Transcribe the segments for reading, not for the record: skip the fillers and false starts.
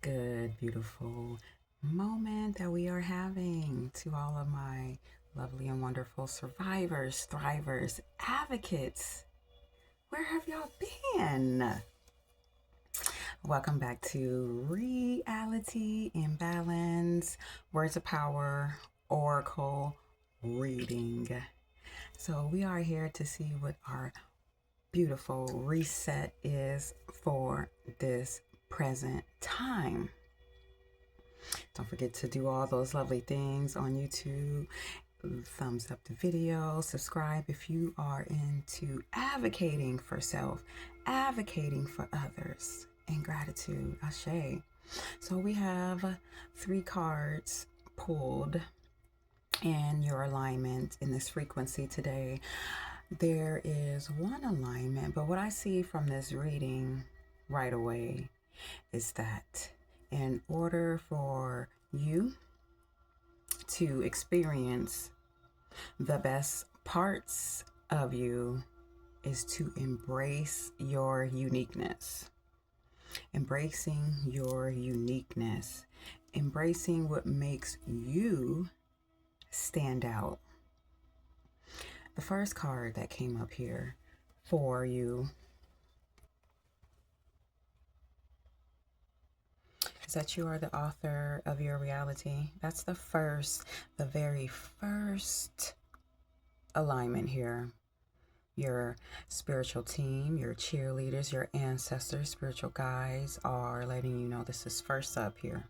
good, beautiful moment that we are having to all of my lovely and wonderful survivors, thrivers, advocates. Where have y'all been? Welcome back to Reality Imbalance, Words of Power, Oracle reading. So, we are here to see what our beautiful reset is for this present time. Don't forget to do all those lovely things on YouTube. Thumbs up the video, subscribe if you are into advocating for self, advocating for others, and gratitude. Ashe. So we have 3 cards pulled in your alignment in this frequency today. There is one alignment, but what I see from this reading right away is that in order for you to experience the best parts of you is to embrace your uniqueness. Embracing your uniqueness. Embracing what makes you stand out. The first card that came up here for you is that you are the author of your reality. That's the very first alignment here. Your spiritual team, your cheerleaders, your ancestors, spiritual guides are letting you know this is first up here.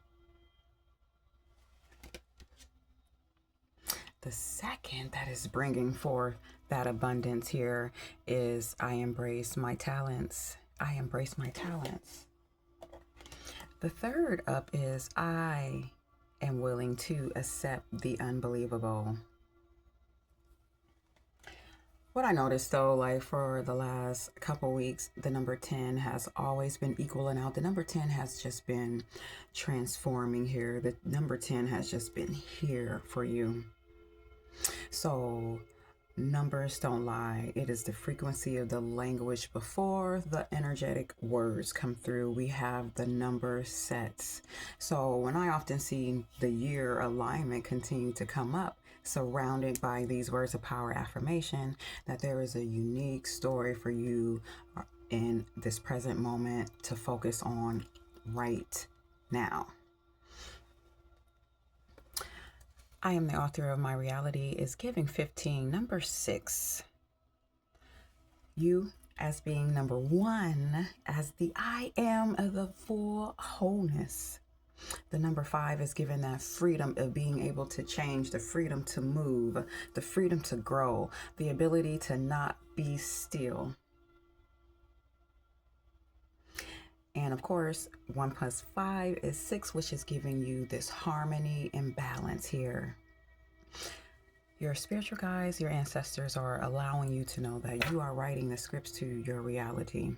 The second that is bringing forth that abundance here is I embrace my talents. I embrace my talents. The third up is I am willing to accept the unbelievable. What I noticed though, like for the last couple weeks, the number 10 has always been equaling out. The number 10 has just been transforming here. The number 10 has just been here for you. So numbers don't lie. It is the frequency of the language before the energetic words come through. We have the number sets. So when I often see the year alignment continue to come up, surrounded by these words of power affirmation, that there is a unique story for you in this present moment to focus on right now. I am the author of my reality is giving 15, number 6. You as being number 1, as the I am of the full wholeness. The number 5 is given that freedom of being able to change, the freedom to move, the freedom to grow, the ability to not be still. And of course, 1 plus 5 is 6, which is giving you this harmony and balance here. Your spiritual guides, your ancestors are allowing you to know that you are writing the scripts to your reality.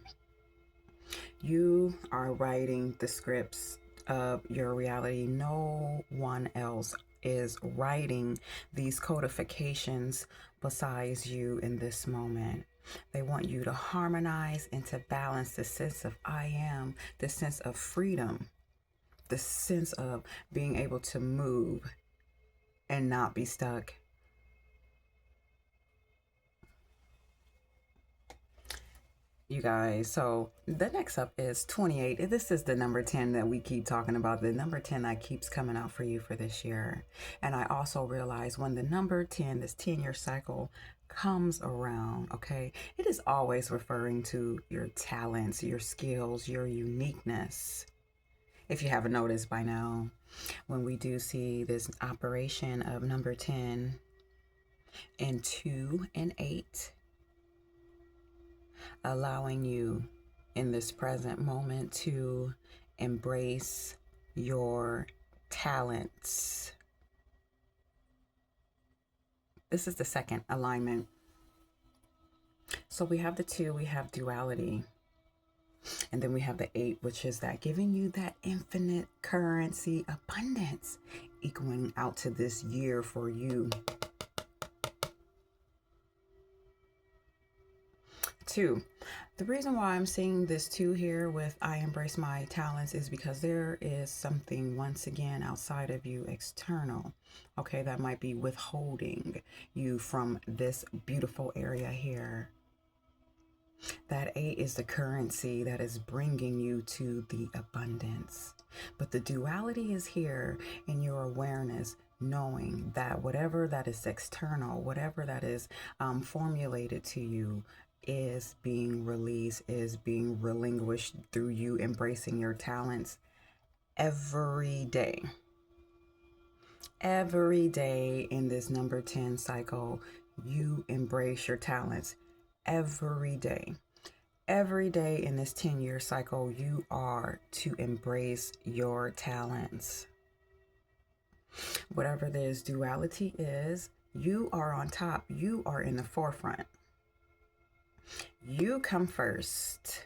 You are writing the scripts of your reality. No one else is writing these codifications besides you in this moment. They want you to harmonize and to balance the sense of I am, the sense of freedom, the sense of being able to move and not be stuck. You guys, so the next up is 28. This is the number 10 that we keep talking about, the number 10 that keeps coming out for you for this year. And I also realize when the number 10, this 10-year cycle comes around, okay, it is always referring to your talents, your skills, your uniqueness. If you haven't noticed by now, when we do see this operation of number 10 and 2 and 8, allowing you in this present moment to embrace your talents. This is the second alignment. So we have the 2, we have duality. And then we have the 8, which is that giving you that infinite currency abundance, equaling out to this year for you. two. The reason why I'm seeing this two here with I embrace my talents is because there is something once again outside of you, external, okay, that might be withholding you from this beautiful area here. That 8 is the currency that is bringing you to the abundance. But the duality is here in your awareness, knowing that whatever that is external, whatever that is formulated to you, is being released, is being relinquished through you embracing your talents every day. Every day in this number 10 cycle, you embrace your talents every day. Every day in this 10-year cycle, you are to embrace your talents. Whatever this duality is, you are on top. You are in the forefront. You come first.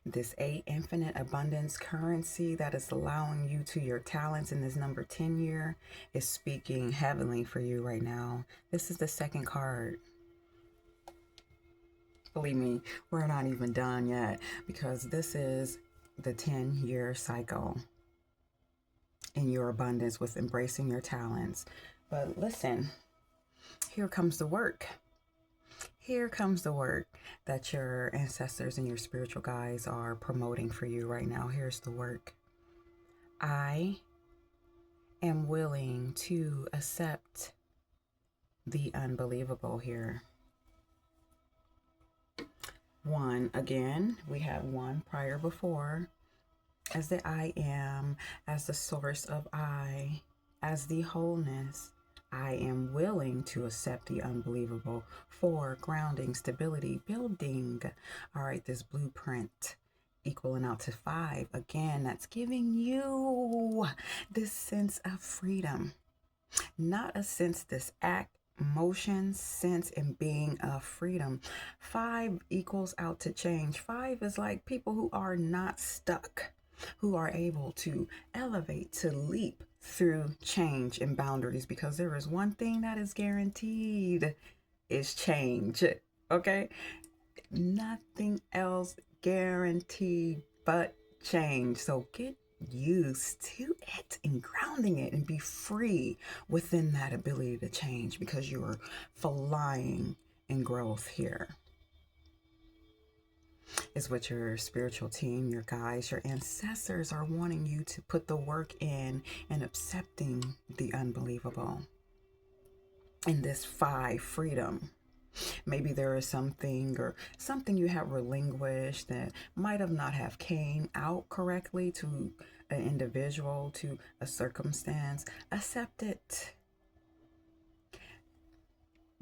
This 8 infinite abundance currency that is allowing you to your talents in this number 10 year is speaking heavenly for you right now. This is the second card. Believe me, we're not even done yet, because this is the 10-year cycle in your abundance with embracing your talents. But listen, here comes the work. Here comes the work that your ancestors and your spiritual guides are promoting for you right now. Here's the work. I am willing to accept the unbelievable here. One, again, we have one prior before, as the I am, as the source of I, as the wholeness. I am willing to accept the unbelievable. 4, grounding, stability, building. All right, this blueprint equaling out to 5. Again, that's giving you this sense of freedom, not a sense, this act, motion, sense, and being of freedom. 5 equals out to change. 5 is like people who are not stuck, who are able to elevate, to leap through change and boundaries, because there is one thing that is guaranteed, is change. Okay? Nothing else guaranteed but change. So get used to it and grounding it and be free within that ability to change, because you're flying in growth here. Is what your spiritual team, your guides, your ancestors are wanting you to put the work in and accepting the unbelievable. In this 5, freedom. Maybe there is something you have relinquished that might have not have came out correctly to an individual, to a circumstance. Accept it.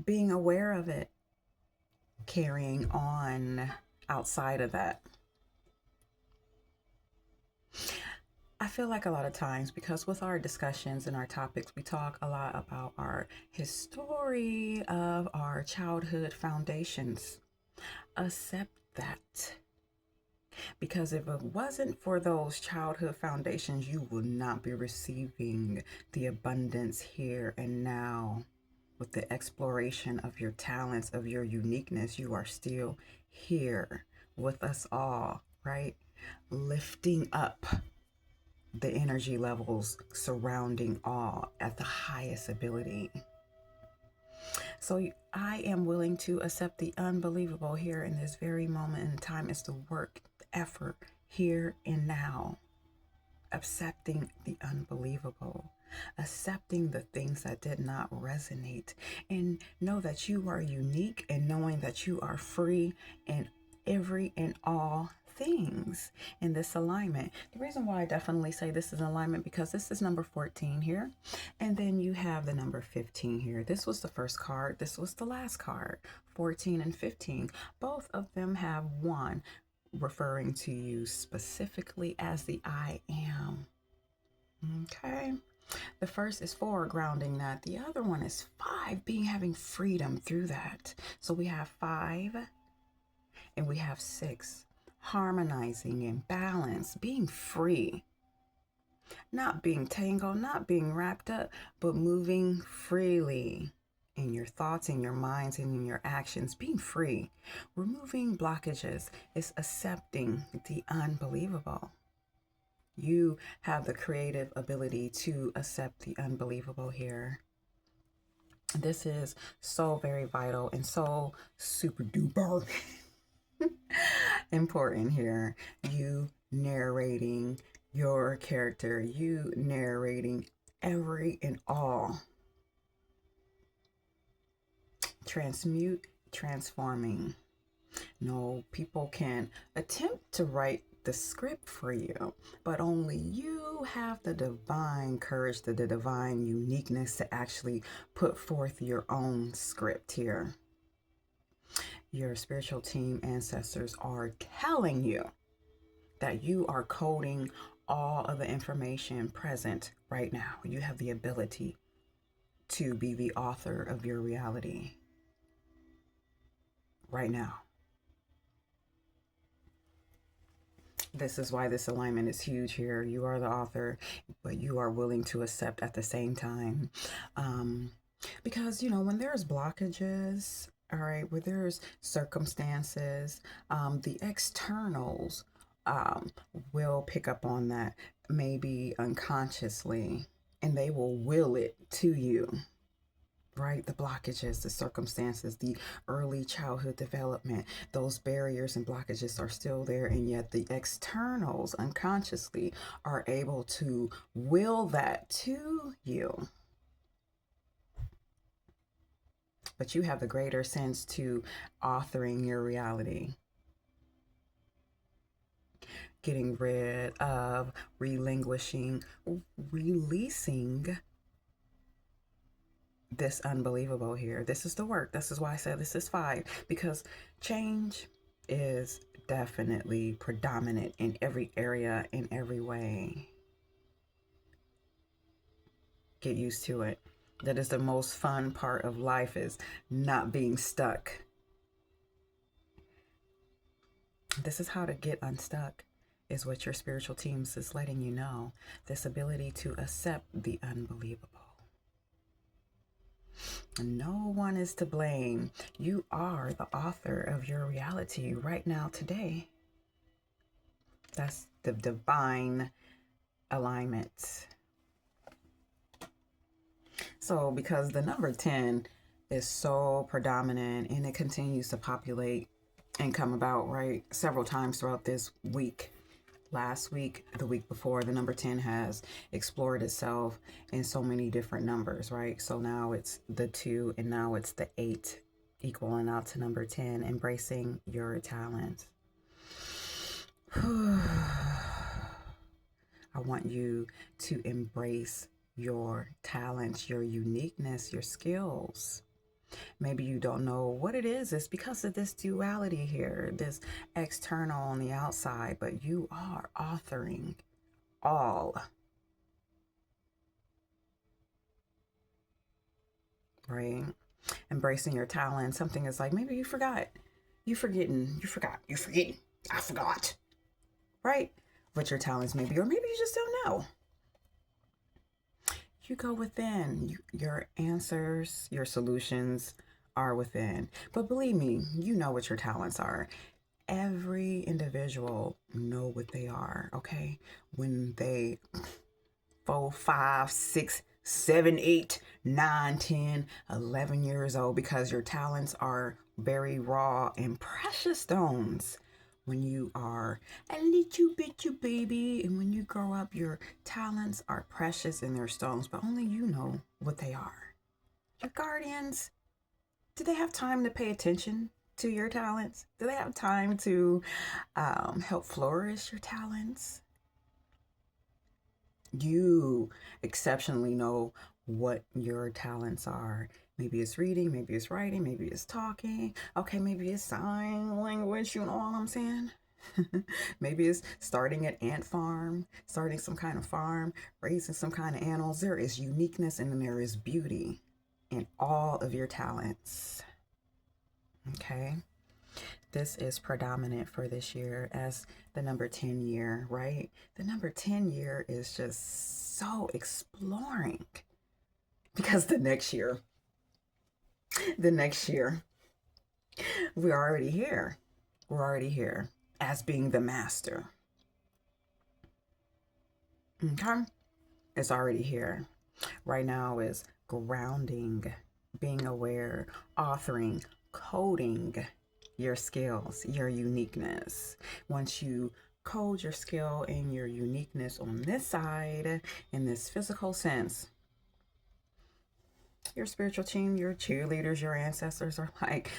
Being aware of it. Carrying on outside of that. I feel like a lot of times, because with our discussions and our topics, we talk a lot about our history of our childhood foundations. Accept that. Because if it wasn't for those childhood foundations, you will not be receiving the abundance here and now. With the exploration of your talents, of your uniqueness, you are still here with us all, right? Lifting up the energy levels surrounding all at the highest ability. So I am willing to accept the unbelievable here in this very moment in time. It's the work, the effort here and now. Accepting the unbelievable. Accepting the things that did not resonate. And know that you are unique, and knowing that you are free in every and all things in this alignment. The reason why I definitely say this is alignment, because this is number 14 here, and then you have the number 15 here. This was the first card, this was the last card. 14 and 15, both of them have 1 referring to you specifically as the I am. Okay, the first is 4, grounding that. The other one is 5, having freedom through that. So we have 5 and we have 6, harmonizing and balance, being free, not being tangled, not being wrapped up, but moving freely in your thoughts, in your minds, and in your actions, being free. Removing blockages is accepting the unbelievable. You have the creative ability to accept the unbelievable here. This is so very vital and so super duper important here. You narrating your character, you narrating every and all. Transmute, transforming. No, people can attempt to write the script for you, but only you have the divine courage, the divine uniqueness to actually put forth your own script here. Your spiritual team ancestors are telling you that you are coding all of the information present right now. You have the ability to be the author of your reality right now. This is why this alignment is huge here. You are the author, but you are willing to accept at the same time. Because, you know, when there's blockages, all right, where there's circumstances, the externals will pick up on that, maybe unconsciously, and they will will it to you. Right? The blockages, the circumstances, the early childhood development, those barriers and blockages are still there. And yet the externals unconsciously are able to will that to you. But you have the greater sense to authoring your reality. Getting rid of, relinquishing, releasing this unbelievable here. This is the work. This is why I said this is 5, because change is definitely predominant in every area, in every way. Get used to it. That is the most fun part of life, is not being stuck. This is how to get unstuck, is what your spiritual teams is letting you know. This ability to accept the unbelievable. No one is to blame. You are the author of your reality right now, today. That's the divine alignment. So because the number 10 is so predominant and it continues to populate and come about, right, several times throughout this week. Last week, the week before, the number 10 has explored itself in so many different numbers, right? So now it's the 2 and now it's the 8, equaling out to number 10, embracing your talents. I want you to embrace your talents, your uniqueness, your skills. Maybe you don't know what it is. It's because of this duality here, this external on the outside, but you are authoring all. Right? Embracing your talent. Something is like, maybe you forgot. You forgot. I forgot. Right? What your talents may be, or maybe you just don't know. You go within. Your answers, your solutions are within. But believe me, you know what your talents are. Every individual know what they are, okay? When they 4, 5, 6, 7, 8, 9, 10, 11 years old, because your talents are very raw and precious stones. When you are a little bitty baby, and when you grow up, your talents are precious and they're stones, but only you know what they are. Your guardians, do they have time to pay attention to your talents? Do they have time to help flourish your talents? You exceptionally know what your talents are. Maybe it's reading, maybe it's writing, maybe it's talking. Okay, maybe it's sign language, you know what I'm saying? Maybe it's starting an ant farm, starting some kind of farm, raising some kind of animals. There is uniqueness and there is beauty in all of your talents. Okay? This is predominant for this year as the number 10 year, right? The number 10 year is just so exploring, because the next year the next year. We're already here. We're already here as being the master. Okay? It's already here. Right now is grounding, being aware, authoring, coding your skills, your uniqueness. Once you code your skill and your uniqueness on this side, in this physical sense, your spiritual team, your cheerleaders, your ancestors are like,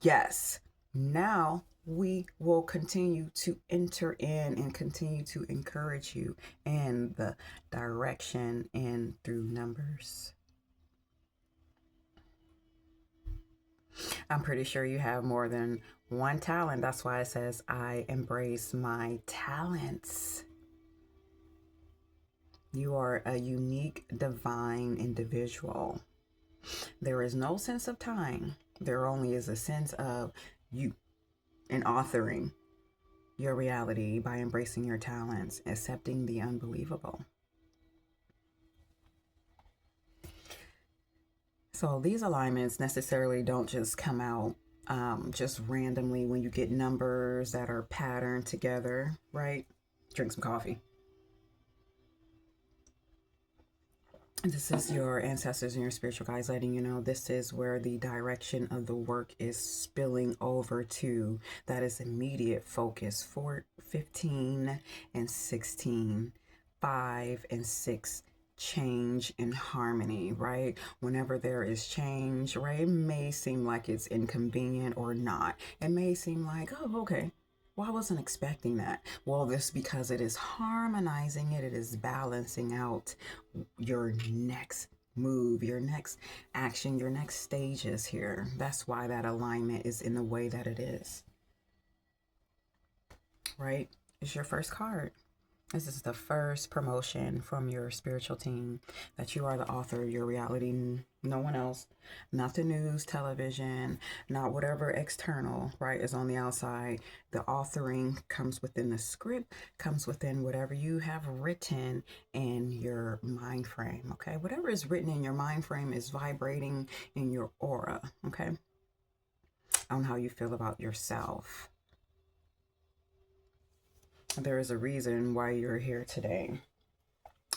yes, now we will continue to enter in and continue to encourage you in the direction and through numbers. I'm pretty sure you have more than one talent. That's why it says, I embrace my talents. You are a unique, divine individual. There is no sense of time. There only is a sense of you and authoring your reality by embracing your talents, accepting the unbelievable. So these alignments necessarily don't just come out just randomly when you get numbers that are patterned together, right? Drink some coffee. This is your ancestors and your spiritual guides letting you know this is where the direction of the work is spilling over to. That is immediate focus. 4, 15, and 16, 5 and 6. Change and harmony, right? Whenever there is change, right, it may seem like it's inconvenient or not. It may seem like, oh, okay, well, I wasn't expecting that. Well, this because it is harmonizing it is balancing out your next move, your next action, your next stages here. That's why that alignment is in the way that it is, right? It's your first card. This is the first promotion from your spiritual team that you are the author of your reality. No one else, not the news, television, not whatever external, right, is on the outside. The authoring comes within the script, comes within whatever you have written in your mind frame, okay? Whatever is written in your mind frame is vibrating in your aura, okay? On how you feel about yourself. There is a reason why you're here today,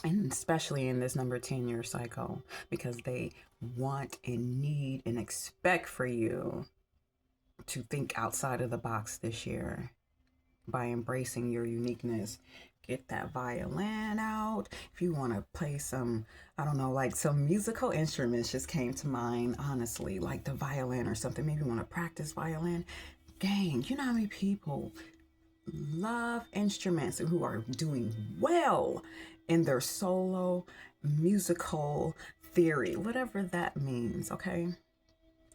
and especially in this number 10 year cycle, because they want and need and expect for you to think outside of the box this year by embracing your uniqueness. Get that violin out. If you want to play some, I don't know, like some musical instruments just came to mind, honestly, like the violin or something. Maybe you want to practice violin. Gang, you know how many people love instruments and who are doing well in their solo musical theory, whatever that means, okay?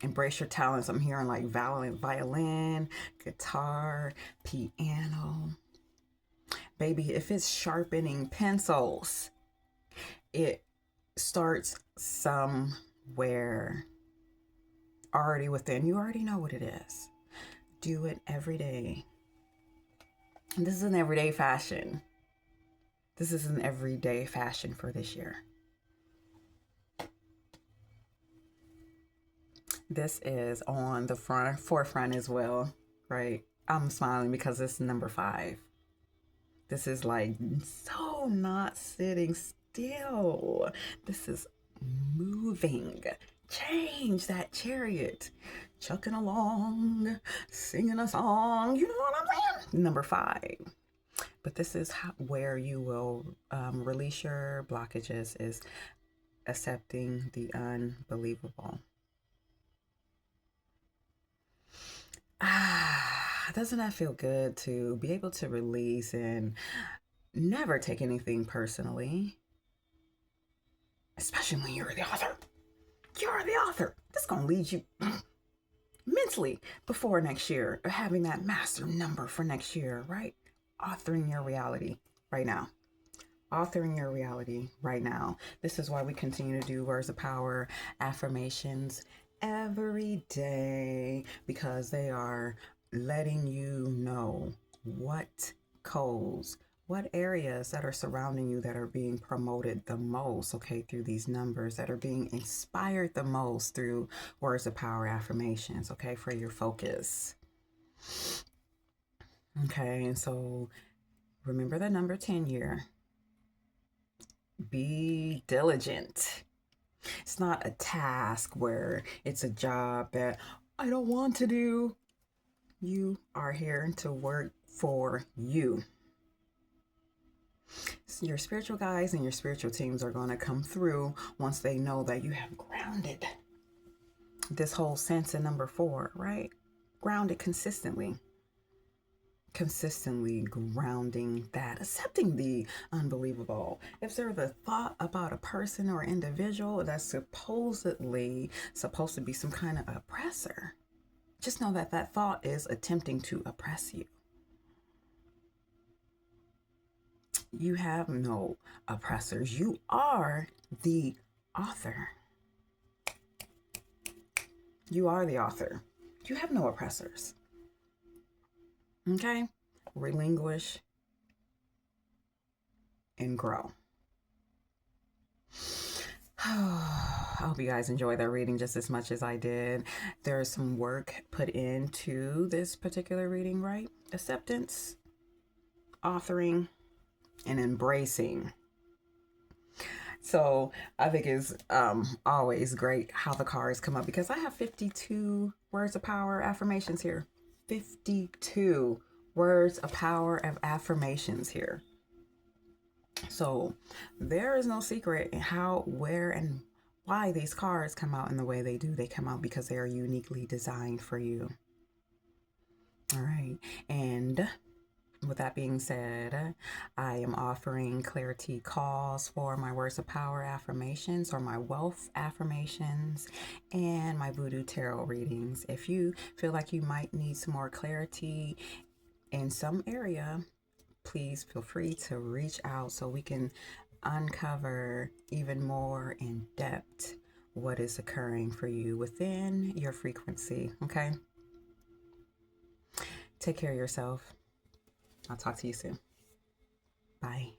Embrace your talents. I'm hearing like violin, guitar, piano. Baby, if it's sharpening pencils, it starts somewhere already within. You already know what it is. Do it every day. This is an everyday fashion. This is an everyday fashion for this year. This is on the forefront as well, right? I'm smiling because it's number 5. This is like so not sitting still. This is moving. Change that chariot. Chucking along, singing a song. You know what I'm saying? Number 5. But this is where you will release your blockages, is accepting the unbelievable. Doesn't that feel good to be able to release and never take anything personally? Especially when you're the author. You're the author. This is going to lead you mentally before next year, having that master number for next year, right? Authoring your reality right now. Authoring your reality right now. This is why we continue to do words of power, affirmations every day, because they are letting you know what codes What areas that are surrounding you that are being promoted the most, okay, through these numbers, that are being inspired the most through words of power affirmations, okay, for your focus. Okay, and so remember the number 10 year. Be diligent. It's not a task where it's a job that I don't want to do. You are here to work for you. So your spiritual guides and your spiritual teams are going to come through once they know that you have grounded this whole sense in number 4, right? Grounded consistently. Consistently grounding that, accepting the unbelievable. If there's a thought about a person or individual that's supposedly supposed to be some kind of oppressor, just know that that thought is attempting to oppress you. You have no oppressors. You are the author. You are the author. You have no oppressors. Okay? Relinquish and grow. I hope you guys enjoyed that reading just as much as I did. There's some work put into this particular reading, right? Acceptance, authoring, and embracing. So I think it's always great how the cards come up, because I have 52 words of power affirmations here. 52 words of power of affirmations here. So there is no secret in how, where, and why these cards come out in the way they do. They come out because they are uniquely designed for you. All right. And with that being said, I am offering clarity calls for my words of power affirmations, or my wealth affirmations, and my voodoo tarot readings. If you feel like you might need some more clarity in some area, please feel free to reach out so we can uncover even more in depth what is occurring for you within your frequency. Okay? Take care of yourself. I'll talk to you soon. Bye.